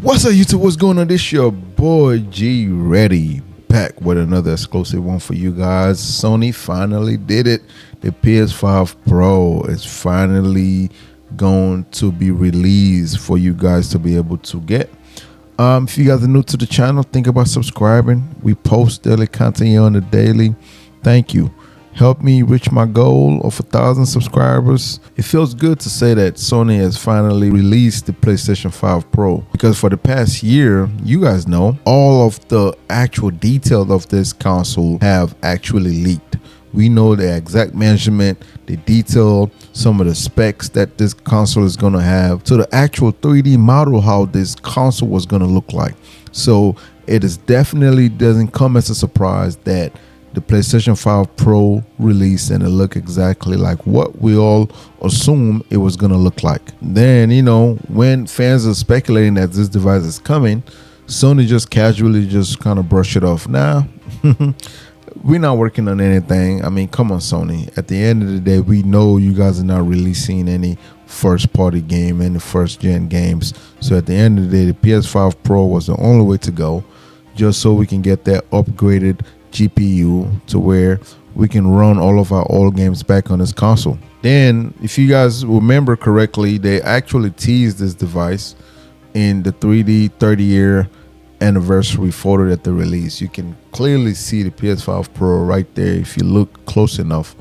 What's up, YouTube? What's going on? This your boy G Ready, back with another exclusive one for you guys. Sony finally did it. The PS5 Pro is finally going to be released for you guys to be able to get. If you guys are new to the channel, think about subscribing. We post daily content here on the daily. Thank you. Help me reach my goal of 1,000 subscribers. It feels good to say that Sony has finally released the PlayStation 5 Pro, because for the past year, you guys know, all of the actual details of this console have actually leaked. We know the exact measurement, the detail, some of the specs that this console is going to have, to the actual 3D model how this console was going to look like. So it is definitely doesn't come as a surprise that the PlayStation 5 Pro released and it looked exactly like what we all assumed it was going to look like. Then, you know, when fans are speculating that this device is coming, Sony just casually just kind of brush it off. Nah, we're not working on anything. I mean, come on, Sony. At the end of the day, we know you guys are not releasing any first party game, any first gen games. So at the end of the day, the PS5 Pro was the only way to go, just so we can get that upgraded GPU to where we can run all of our old games back on this console. Then, if you guys remember correctly, they actually teased this device in the 3D 30-year anniversary photo that they released. You can clearly see the PS5 Pro right there if you look close enough,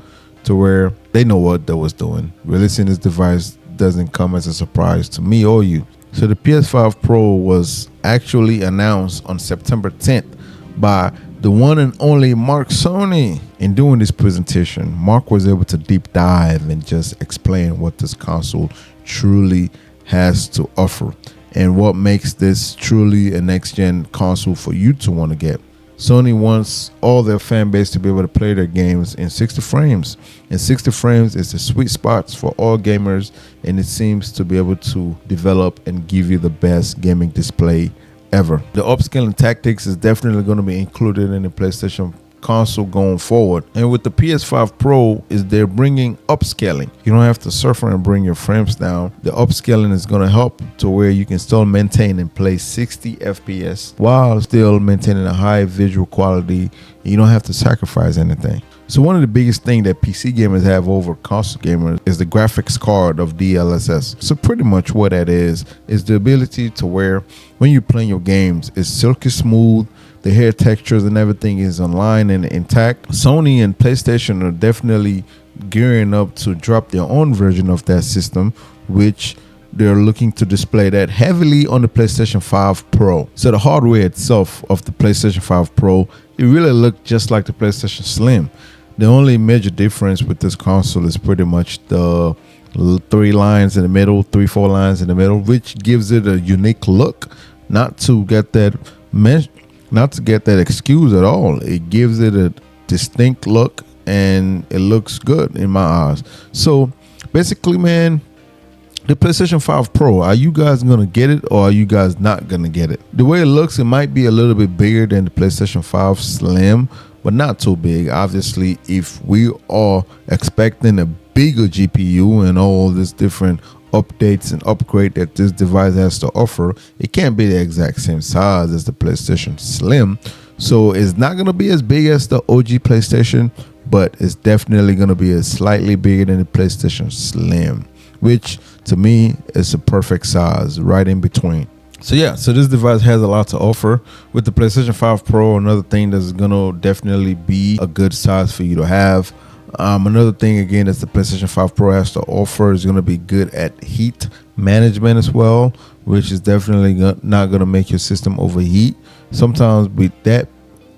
to where they know what they was doing. Releasing this device doesn't come as a surprise to me or you. So the PS5 Pro was actually announced on September 10th by the one and only Mark Sony. In doing this presentation, Mark was able to deep dive and just explain what this console truly has to offer and what makes this truly a next-gen console for you to want to get. Sony wants all their fan base to be able to play their games in 60 frames. And 60 frames is the sweet spot for all gamers, and it seems to be able to develop and give you the best gaming display ever. The upscaling tactics is definitely going to be included in the PlayStation console going forward. And with the PS5 Pro, is they're bringing upscaling. You don't have to suffer and bring your frames down. The upscaling is going to help to where you can still maintain and play 60 FPS while still maintaining a high visual quality. You don't have to sacrifice anything. So one of the biggest things that PC gamers have over console gamers is the graphics card of DLSS. So pretty much what that is the ability to where when you're playing your games, it's silky smooth, the hair textures and everything is online and intact. Sony and PlayStation are definitely gearing up to drop their own version of that system, which they're looking to display that heavily on the PlayStation 5 Pro. So the hardware itself of the PlayStation 5 Pro, it really looked just like the PlayStation Slim. The only major difference with this console is pretty much the 3 lines in the middle, 4 lines in the middle, which gives it a unique look. Not to get that excuse at all. It gives it a distinct look and it looks good in my eyes. So basically, man, the PlayStation 5 Pro, are you guys going to get it or are you guys not going to get it? The way it looks, it might be a little bit bigger than the PlayStation 5 Slim, but not too big. Obviously, if we are expecting a bigger GPU and all this different updates and upgrade that this device has to offer, it can't be the exact same size as the PlayStation Slim. So it's not going to be as big as the OG PlayStation, but it's definitely going to be a slightly bigger than the PlayStation Slim, which to me is a perfect size, right in between. So yeah, so this device has a lot to offer. With the PlayStation 5 Pro, another thing that's going to definitely be a good size for you to have. Another thing again that the PlayStation 5 Pro has to offer is going to be good at heat management as well, which is definitely not going to make your system overheat. Sometimes with that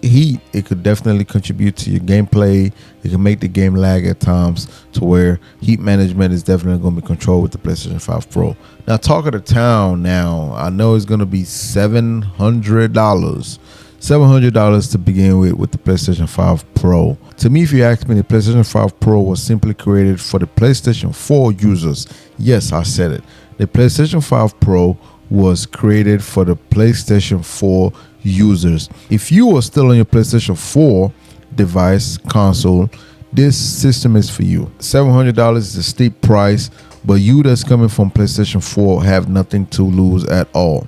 heat, it could definitely contribute to your gameplay. It can make the game lag at times, to where heat management is definitely going to be controlled with the PlayStation 5 Pro. Now, talk of the town now, I know it's going to be $700 to begin with the PlayStation 5 Pro. To me, if you ask me, the PlayStation 5 Pro was simply created for the PlayStation 4 users. Yes, I said it. The PlayStation 5 Pro was created for the PlayStation 4 users. If you are still on your PlayStation 4 device console, this system is for you. $700 is a steep price, but you that's coming from PlayStation 4 have nothing to lose at all.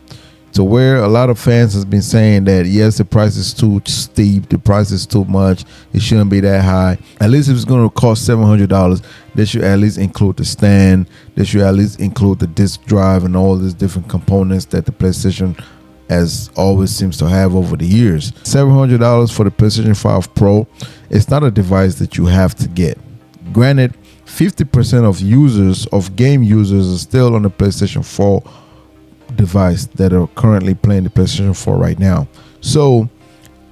to where a lot of fans has been saying that yes, the price is too steep, the price is too much, it shouldn't be that high. At least if it's going to cost $700, they should at least include the stand, they should at least include the disc drive and all these different components that the PlayStation as always seems to have over the years. $700 for the PlayStation 5 Pro, it's not a device that you have to get. Granted, 50% of users, of game users, are still on the PlayStation 4 device that are currently playing the PlayStation 4 right now. So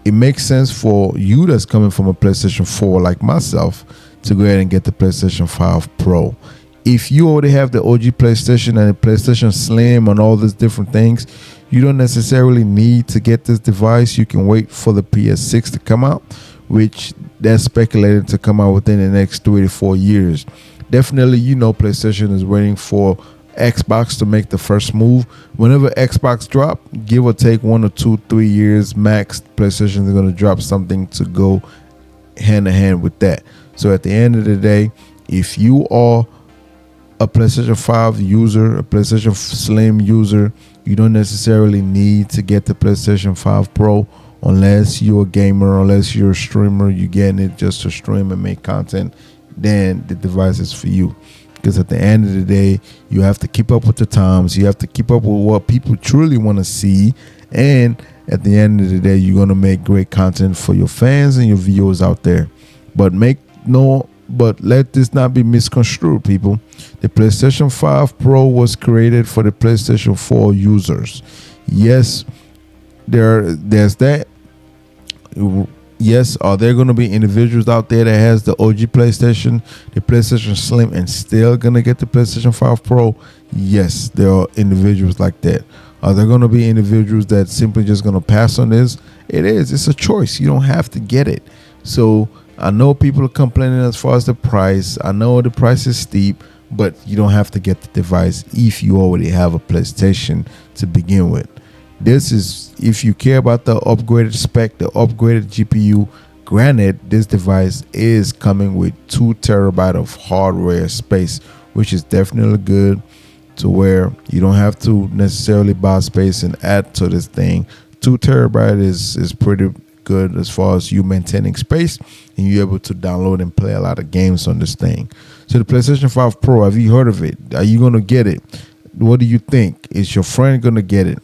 it makes sense for you that's coming from a PlayStation 4 like myself to go ahead and get the PlayStation 5 Pro. If you already have the OG PlayStation and the PlayStation Slim and all these different things, you don't necessarily need to get this device. You can wait for the PS6 to come out, which that's speculated to come out within the next 3 to 4 years. Definitely, PlayStation is waiting for Xbox to make the first move. Whenever Xbox drop, give or take 1 or 2, 3 years max, PlayStation is going to drop something to go hand in hand with that. So at the end of the day, if you are a PlayStation 5 user, a PlayStation Slim user, you don't necessarily need to get the PlayStation 5 Pro unless you're a gamer, unless you're a streamer, you're getting it just to stream and make content, then the device is for you. Because at the end of the day, you have to keep up with the times, you have to keep up with what people truly want to see, and at the end of the day, you're going to make great content for your fans and your viewers out there. But let this not be misconstrued, people. The PlayStation 5 Pro was created for the PlayStation 4 users. Yes, there's that. Yes, are there going to be individuals out there that has the OG PlayStation, the PlayStation Slim, and still going to get the PlayStation 5 Pro? Yes, there are individuals like that. Are there going to be individuals that simply just going to pass on this? It is. It's a choice. You don't have to get it. So I know people are complaining as far as the price. I know the price is steep, but you don't have to get the device if you already have a PlayStation to begin with. This is if you care about the upgraded spec, the upgraded GPU. Granted, this device is coming with 2 terabyte of hardware space, which is definitely good to where you don't have to necessarily buy space and add to this thing. 2 terabyte is pretty good as far as you maintaining space, and you're able to download and play a lot of games on this thing. So the PlayStation 5 Pro, have you heard of it? Are you going to get it? What do you think? Is your friend going to get it?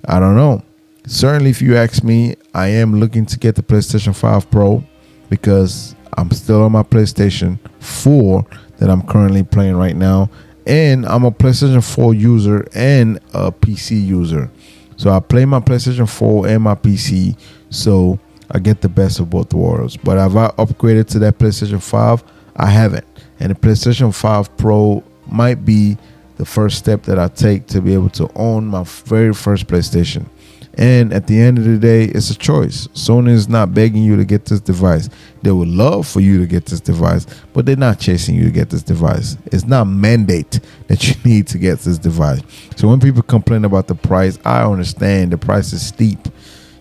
I don't know. Certainly, if you ask me, I am looking to get the PlayStation 5 Pro because I'm still on my PlayStation 4 that I'm currently playing right now. And I'm a PlayStation 4 user and a PC user. So I play my PlayStation 4 and my PC. So I get the best of both worlds. But have I upgraded to that PlayStation 5? I haven't. And the PlayStation 5 Pro might be the first step that I take to be able to own my very first PlayStation. And at the end of the day, it's a choice. Sony is not begging you to get this device. They would love for you to get this device, but they're not chasing you to get this device. It's not mandate that you need to get this device. So when people complain about the price, I understand the price is steep.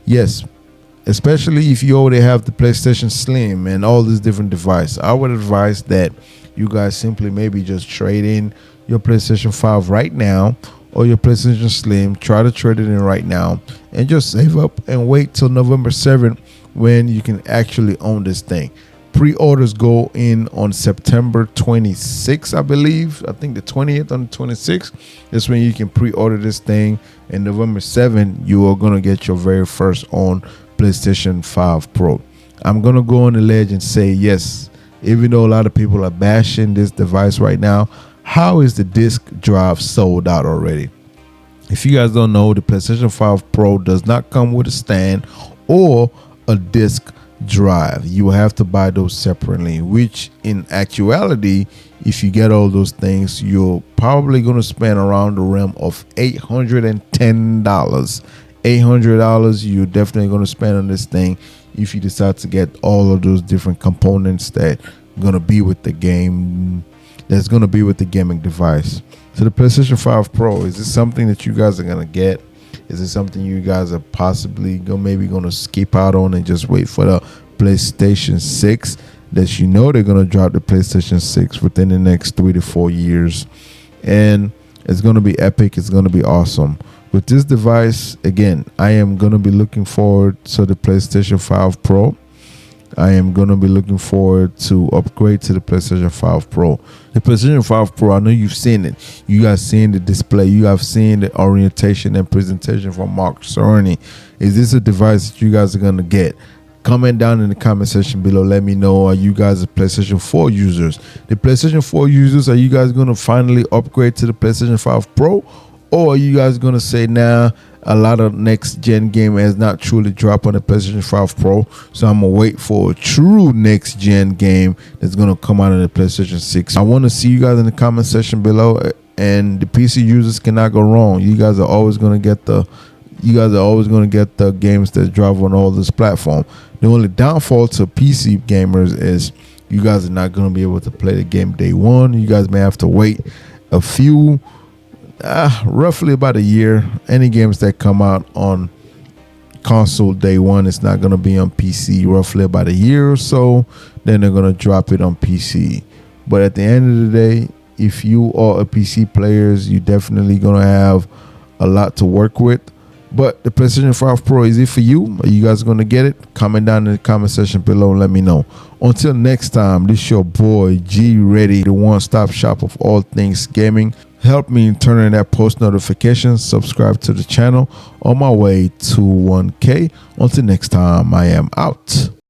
Yes, especially if you already have the PlayStation Slim and all these different devices. I would advise that you guys simply maybe just trade in your PlayStation 5 right now or your PlayStation Slim. Try to trade it in right now and just save up and wait till November 7th when you can actually own this thing. Pre-orders go in on September 26th, I believe. I think the 20th on the 26th. That's when you can pre-order this thing. And November 7th, you are going to get your very first own PlayStation 5 Pro. I'm going to go on the ledge and say yes, even though a lot of people are bashing this device right now, how is the disc drive sold out already? If you guys don't know, the PlayStation 5 Pro does not come with a stand or a disc drive. You will have to buy those separately, which in actuality, if you get all those things, you're probably going to spend around the realm of $810. $800 you're definitely going to spend on this thing if you decide to get all of those different components that are going to be with the game, that's going to be with the gaming device. So the PlayStation 5 Pro, is this something that you guys are going to get? Is it something you guys are possibly maybe going to skip out on and just wait for the PlayStation 6? That you know they're going to drop the PlayStation 6 within the next 3 to 4 years. And it's going to be epic. It's going to be awesome. With this device, again, I am going to be looking forward to the PlayStation 5 Pro. I am going to be looking forward to upgrade to the PlayStation 5 Pro. The PlayStation 5 Pro, I know you've seen it. You guys seen the display. You have seen the orientation and presentation from Mark Cerny. Is this a device that you guys are going to get? Comment down in the comment section below. Let me know, are you guys PlayStation 4 users? The PlayStation 4 users, are you guys going to finally upgrade to the PlayStation 5 Pro? Or are you guys going to say, nah, a lot of next-gen game has not truly dropped on the PlayStation 5 Pro, so I'm going to wait for a true next-gen game that's going to come out on the PlayStation 6. I want to see you guys in the comment section below, and the PC users cannot go wrong. You guys are always going to get the games that drop on all this platform. The only downfall to PC gamers is you guys are not going to be able to play the game day one. You guys may have to wait a few roughly about a year. Any games that come out on console day one, it's not going to be on PC roughly about a year or so. Then they're going to drop it on PC. But at the end of the day, if you are a PC players, you definitely going to have a lot to work with. But the PlayStation 5 Pro, is it for you? Are you guys going to get it? Comment down in the comment section below and let me know. Until next time, this is your boy G Ready, the one-stop shop of all things gaming. Help me in turning that post notifications. Subscribe to the channel. On my way to 1K. Until next time, I am out.